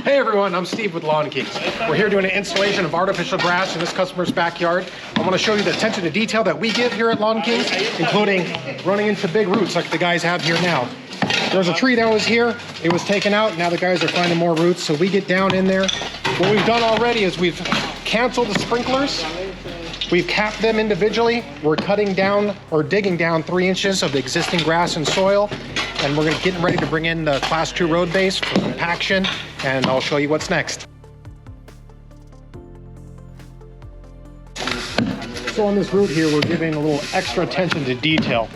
Hey everyone, I'm Steve with Lawn Kings. We're here doing an installation of artificial grass in this customer's backyard. I want to show you the attention to detail that we give here at Lawn Kings, including running into big roots like the guys have here now. There's a tree that was here, it was taken out, now the guys are finding more roots, so we get down in there. What we've done already is we've canceled the sprinklers. We've capped them individually. We're cutting down or digging down 3 inches of the existing grass and soil. And we're getting ready to bring in the Class 2 road base for compaction, and I'll show you what's next. So on this root here, we're giving a little extra attention to detail.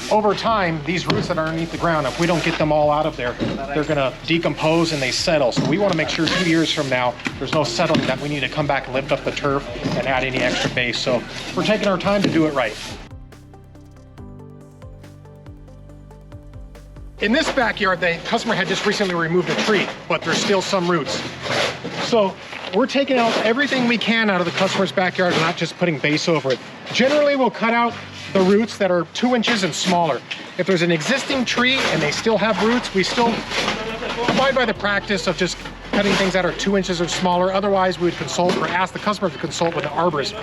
Over time, these roots that are underneath the ground, if we don't get them all out of there, they're gonna decompose and they settle. So we wanna make sure 2 years from now, there's no settling that we need to come back and lift up the turf and add any extra base. So we're taking our time to do it right. In this backyard, the customer had just recently removed a tree, but there's still some roots. So we're taking out everything we can out of the customer's backyard and not just putting base over it. Generally, we'll cut out the roots that are 2 inches and smaller. If there's an existing tree and they still have roots, we still abide by the practice of just cutting things that are 2 inches or smaller. Otherwise, we would consult or ask the customer to consult with the arborist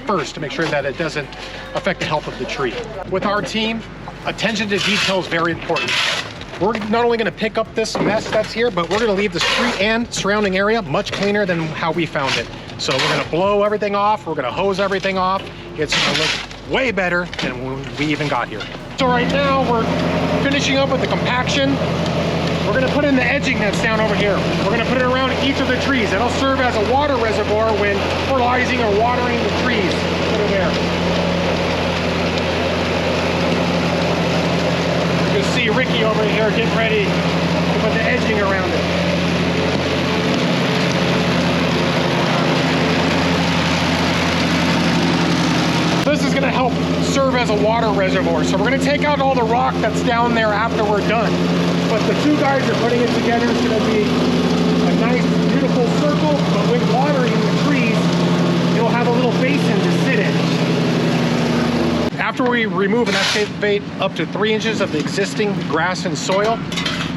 first to make sure that it doesn't affect the health of the tree. With our team, attention to detail is very important. We're not only gonna pick up this mess that's here, but we're gonna leave the street and surrounding area much cleaner than how we found it. So we're gonna blow everything off, we're gonna hose everything off. It's gonna look way better than when we even got here. So right now, we're finishing up with the compaction. We're gonna put in the edging that's down over here. We're gonna put it around each of the trees. It'll serve as a water reservoir when fertilizing or watering the trees. Put it there. You can see Ricky over here getting ready to put the edging around it. This is going to help serve as a water reservoir. So we're going to take out all the rock that's down there after we're done. But the two guys are putting it together. It's going to be a nice, beautiful circle. But when watering the trees, you'll have a little basin to sit in. After we remove and excavate up to 3 inches of the existing grass and soil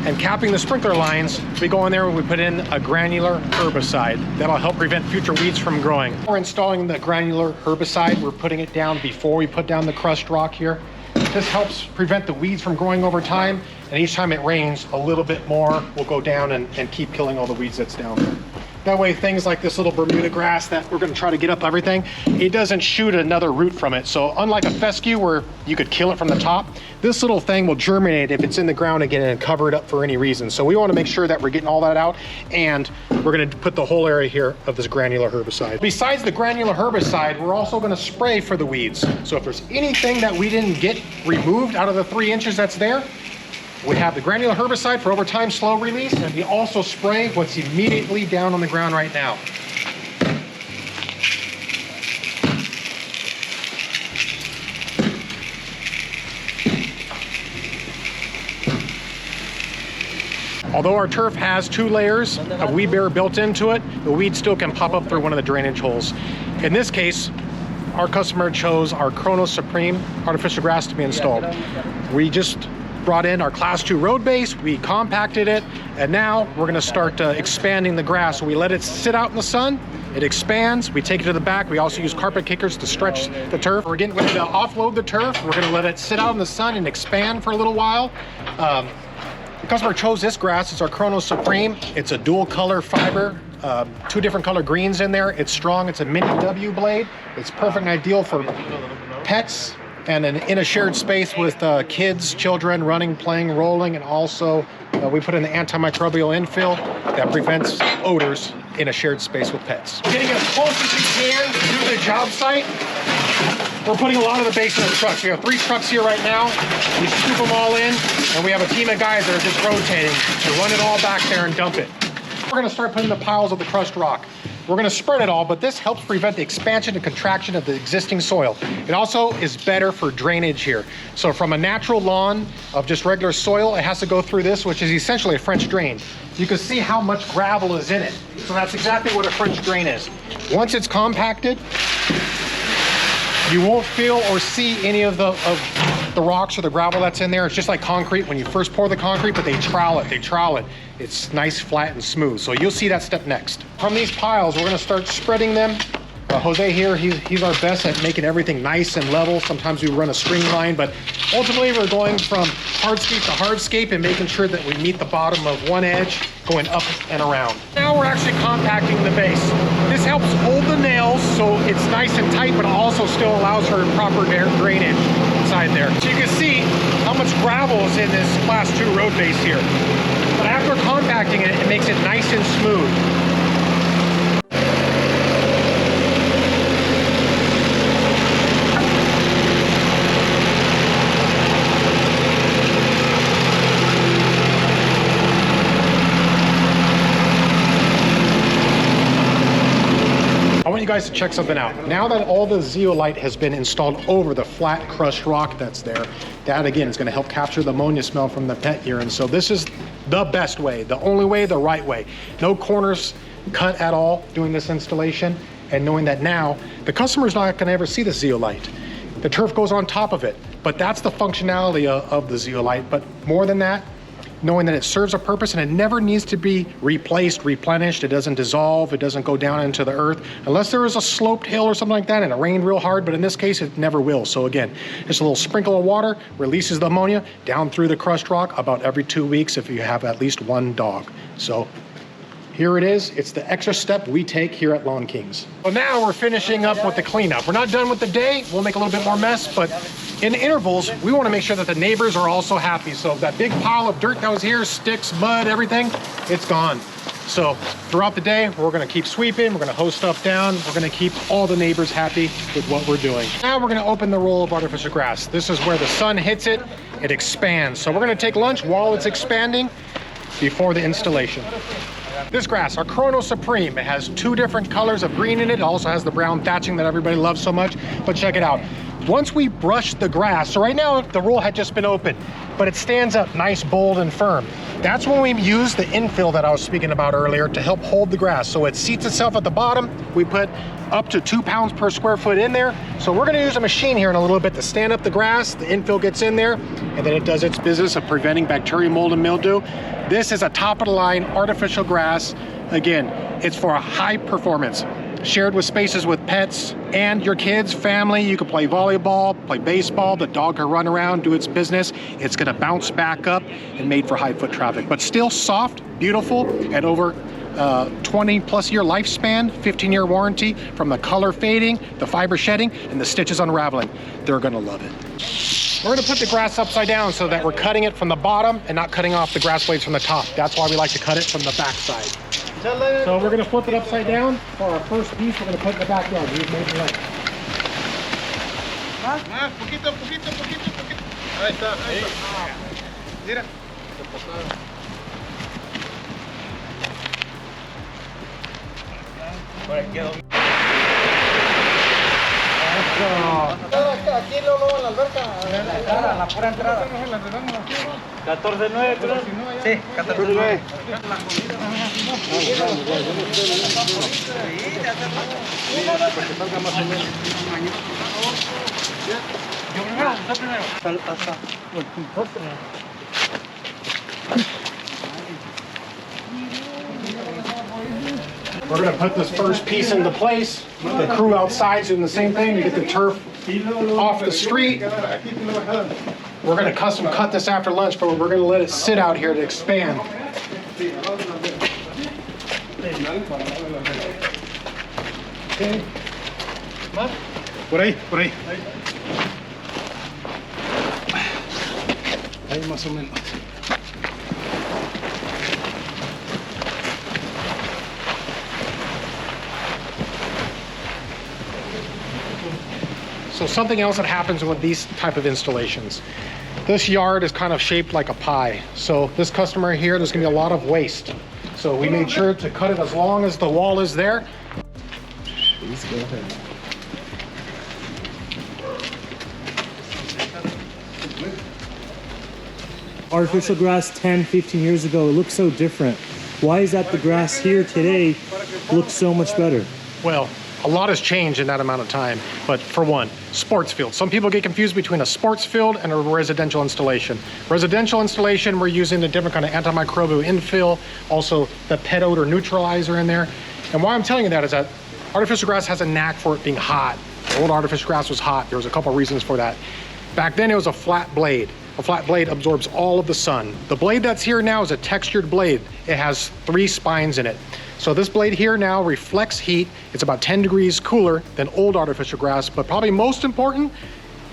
and capping the sprinkler lines, we go in there and we put in a granular herbicide. That'll help prevent future weeds from growing. We're installing the granular herbicide. We're putting it down before we put down the crushed rock here. This helps prevent the weeds from growing over time, and each time it rains, a little bit more will go down and keep killing all the weeds that's down there. That way, things like this little Bermuda grass that we're gonna try to get up everything, it doesn't shoot another root from it. So unlike a fescue where you could kill it from the top, this little thing will germinate if it's in the ground again and cover it up for any reason. So we wanna make sure that we're getting all that out, and we're gonna put the whole area here of this granular herbicide. Besides the granular herbicide, we're also gonna spray for the weeds. So if there's anything that we didn't get removed out of the 3 inches that's there, we have the granular herbicide for over time slow release, and we also spray what's immediately down on the ground right now. Although our turf has 2 layers of weed barrier built into it, the weed still can pop up through one of the drainage holes. In this case, our customer chose our Chronos Supreme artificial grass to be installed. We just brought in our Class 2 road base, we compacted it, and now we're gonna start expanding the grass. So we let it sit out in the sun, it expands, we take it to the back. We also use carpet kickers to stretch the turf. We're getting ready to offload the turf. We're gonna let it sit out in the sun and expand for a little while. The customer chose this grass. It's our Chronos Supreme. It's a dual color fiber, 2 different color greens in there. It's strong, it's a mini W blade. It's perfect and ideal for pets, and in a shared space with kids, children, running, playing, rolling, and also we put in the antimicrobial infill that prevents odors in a shared space with pets. Getting as close as you can to the job site. We're putting a lot of the base in the trucks. We have 3 trucks here right now. We scoop them all in, and we have a team of guys that are just rotating to run it all back there and dump it. We're gonna start putting the piles of the crushed rock. We're gonna spread it all, but this helps prevent the expansion and contraction of the existing soil. It also is better for drainage here. So from a natural lawn of just regular soil, it has to go through this, which is essentially a French drain. You can see how much gravel is in it. So that's exactly what a French drain is. Once it's compacted, you won't feel or see any of the rocks or the gravel that's in there. It's just like concrete when you first pour the concrete, but they trowel it. it's nice, flat, and smooth. So you'll see that step next. From these piles, we're gonna start spreading them. Jose here, he's our best at making everything nice and level. Sometimes we run a string line, but ultimately we're going from hardscape to hardscape and making sure that we meet the bottom of one edge, going up and around. Now we're actually compacting the base. This helps hold the nails so it's nice and tight, but also still allows for proper drainage inside there. So you can see how much gravel is in this Class 2 road base here. But after compacting it, it makes it nice and smooth. I want you guys to check something out. Now that all the zeolite has been installed over the flat crushed rock that's there, that again is going to help capture the ammonia smell from the pet urine. So this is the best way, the only way, the right way. No corners cut at all doing this installation, and knowing that now the customer's not going to ever see the zeolite. The turf goes on top of it, but that's the functionality of the zeolite. But more than that, knowing that it serves a purpose and it never needs to be replaced, replenished. It doesn't dissolve, it doesn't go down into the earth, unless there is a sloped hill or something like that and it rained real hard, but in this case, it never will. So again, just a little sprinkle of water releases the ammonia down through the crushed rock about every 2 weeks if you have at least one dog. So here it is. It's the extra step we take here at Lawn Kings. So now we're finishing up with the cleanup. We're not done with the day. We'll make a little bit more mess, but in intervals, we want to make sure that the neighbors are also happy. So that big pile of dirt that was here, sticks, mud, everything, it's gone. So throughout the day, we're going to keep sweeping. We're going to hose stuff down. We're going to keep all the neighbors happy with what we're doing. Now we're going to open the roll of artificial grass. This is where the sun hits it, it expands. So we're going to take lunch while it's expanding before the installation. This grass, our Chrono Supreme, it has 2 different colors of green in it. It also has the brown thatching that everybody loves so much, but check it out. Once we brush the grass, so right now the roll had just been opened, but it stands up nice, bold, and firm. That's when we use the infill that I was speaking about earlier to help hold the grass. So it seats itself at the bottom. We put up to 2 pounds per square foot in there. So we're gonna use a machine here in a little bit to stand up the grass. The infill gets in there, and then it does its business of preventing bacteria, mold, and mildew. This is a top of the line artificial grass. Again, it's for a high performance. Shared with spaces with pets and your kids, family. You can play volleyball, play baseball, the dog can run around, do its business. It's gonna bounce back up and made for high foot traffic, but still soft, beautiful, and over 20 plus year lifespan, 15-year warranty from the color fading, the fiber shedding, and the stitches unraveling. They're gonna love it. We're gonna put the grass upside down so that we're cutting it from the bottom and not cutting off the grass blades from the top. That's why we like to cut it from the back side. So we're gonna flip it upside down. For our first piece, we're gonna put it in the backyard. We've made the length. Más, poquito. Ahí está. Mira. Aquí luego en la alberca. La pura entrada. 14.9, creo. Sí, 14.9. We're going to put this first piece into place. The crew outside's doing the same thing to get the turf off the street. We're going to custom cut this after lunch, but we're going to let it sit out here to expand. Okay. Por ahí. Ahí más o menos. So something else that happens with these type of installations. This yard is kind of shaped like a pie. So this customer here, there's gonna be a lot of waste. So we made sure to cut it as long as the wall is there. Please go ahead. Artificial grass 10, 15 years ago, it looked so different. Why is that the grass here today looks so much better? Well, a lot has changed in that amount of time. But for one, sports field. Some people get confused between a sports field and a residential installation. Residential installation, we're using the different kind of antimicrobial infill, also the pet odor neutralizer in there. And why I'm telling you that is that artificial grass has a knack for it being hot. Old artificial grass was hot. There was a couple reasons for that. Back then it was a flat blade. A flat blade absorbs all of the sun. The blade that's here now is a textured blade. It has 3 spines in it. So this blade here now reflects heat. It's about 10 degrees cooler than old artificial grass, but probably most important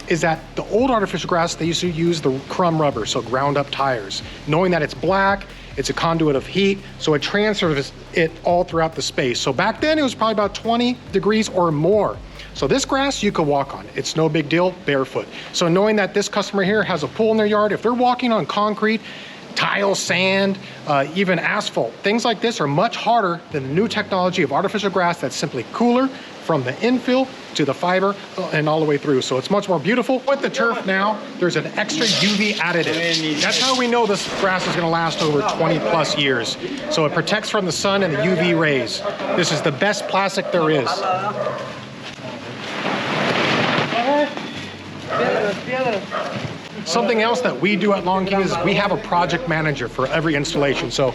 is that the old artificial grass, they used to use the crumb rubber, so ground up tires. Knowing that it's black, it's a conduit of heat, so it transfers it all throughout the space. So back then it was probably about 20 degrees or more. So this grass you could walk on. It's no big deal, barefoot. So knowing that this customer here has a pool in their yard, if they're walking on concrete, tile, sand, even asphalt, things like this are much harder than the new technology of artificial grass that's simply cooler from the infill to the fiber and all the way through. So it's much more beautiful. With the turf now, there's an extra UV additive. That's how we know this grass is gonna last over 20 plus years. So it protects from the sun and the UV rays. This is the best plastic there is. Something else that we do at Lawn Kings is we have a project manager for every installation. So,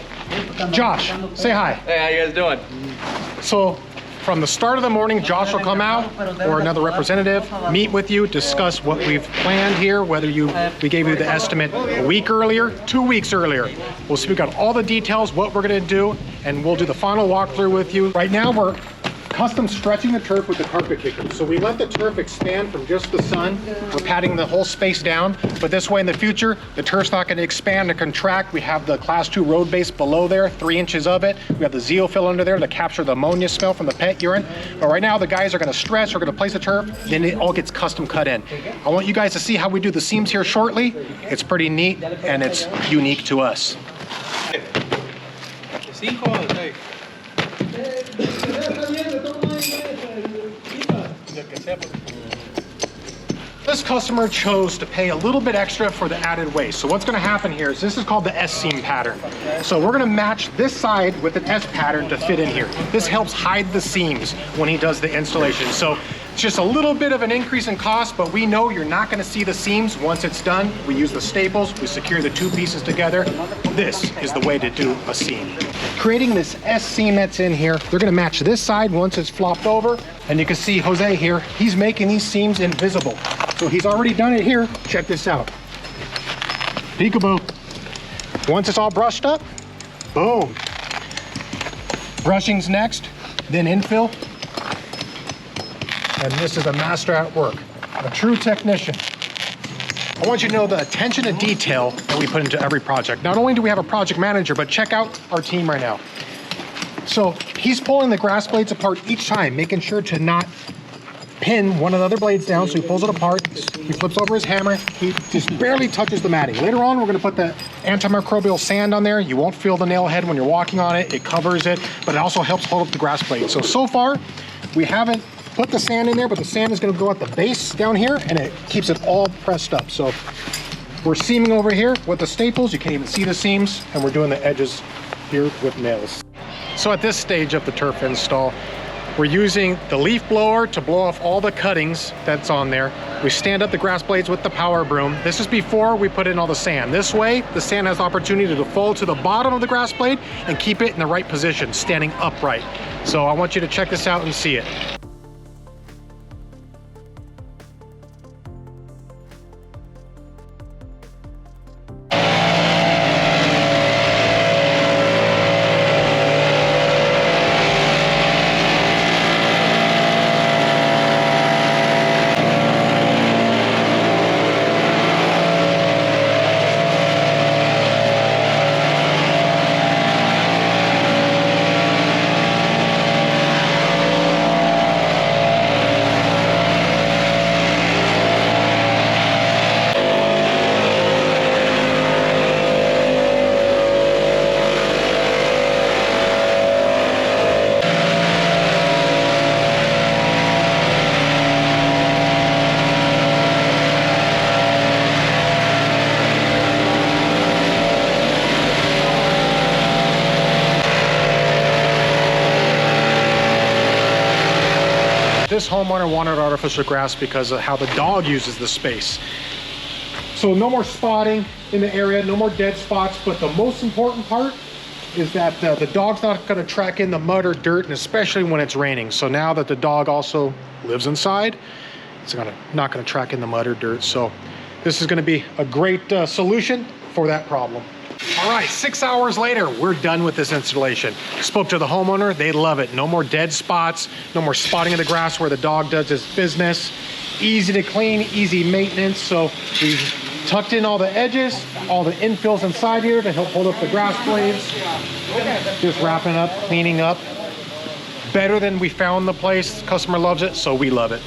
Josh, say hi. Hey, how you guys doing? So, from the start of the morning, Josh will come out, or another representative, meet with you, discuss what we've planned here, whether we gave you the estimate a week earlier, 2 weeks earlier. We'll speak out all the details, what we're gonna do, and we'll do the final walkthrough with you. Right now, we're custom stretching the turf with the carpet kicker. So we let the turf expand from just the sun. We're patting the whole space down, but this way in the future, the turf's not gonna expand or contract. We have the class 2 road base below there, 3 inches of it. We have the zeofill under there to capture the ammonia smell from the pet urine. But right now the guys are gonna stretch, we're gonna place the turf, then it all gets custom cut in. I want you guys to see how we do the seams here shortly. It's pretty neat and it's unique to us. This customer chose to pay a little bit extra for the added waste. So what's gonna happen here is this is called the S seam pattern. So we're gonna match this side with an S pattern to fit in here. This helps hide the seams when he does the installation. So it's just a little bit of an increase in cost, but we know you're not gonna see the seams once it's done. We use the staples, we secure the 2 pieces together. This is the way to do a seam. Creating this S seam that's in here, they're gonna match this side once it's flopped over. And you can see Jose here, he's making these seams invisible. So he's already done it here. Check this out. Peekaboo. Once it's all brushed up, boom. Brushing's next, then infill. And this is a master at work, a true technician. I want you to know the attention to detail that we put into every project. Not only do we have a project manager, but check out our team right now. So he's pulling the grass blades apart each time, making sure to not pin one of the other blades down. So he pulls it apart, he flips over his hammer, he just barely touches the matting. Later on, we're gonna put the antimicrobial sand on there. You won't feel the nail head when you're walking on it. It covers it, but it also helps hold up the grass blade. So far, we haven't put the sand in there, but the sand is gonna go at the base down here and it keeps it all pressed up. So we're seaming over here with the staples. You can't even see the seams, and we're doing the edges here with nails. So at this stage of the turf install, we're using the leaf blower to blow off all the cuttings that's on there. We stand up the grass blades with the power broom. This is before we put in all the sand. This way, the sand has the opportunity to fall to the bottom of the grass blade and keep it in the right position, standing upright. So I want you to check this out and see it. This homeowner wanted artificial grass because of how the dog uses the space. So no more spotting in the area, no more dead spots, but the most important part is that the dog's not going to track in the mud or dirt, and especially when it's raining. So now that the dog also lives inside, it's not going to track in the mud or dirt. So this is going to be a great solution for that problem. All right, 6 hours later, we're done with this installation. Spoke to the homeowner, they love it. No more dead spots, no more spotting of the grass where the dog does his business. Easy to clean, easy maintenance. So we've tucked in all the edges, all the infills inside here to help hold up the grass blades. Just wrapping up, cleaning up. Better than we found the place. Customer loves it, so we love it.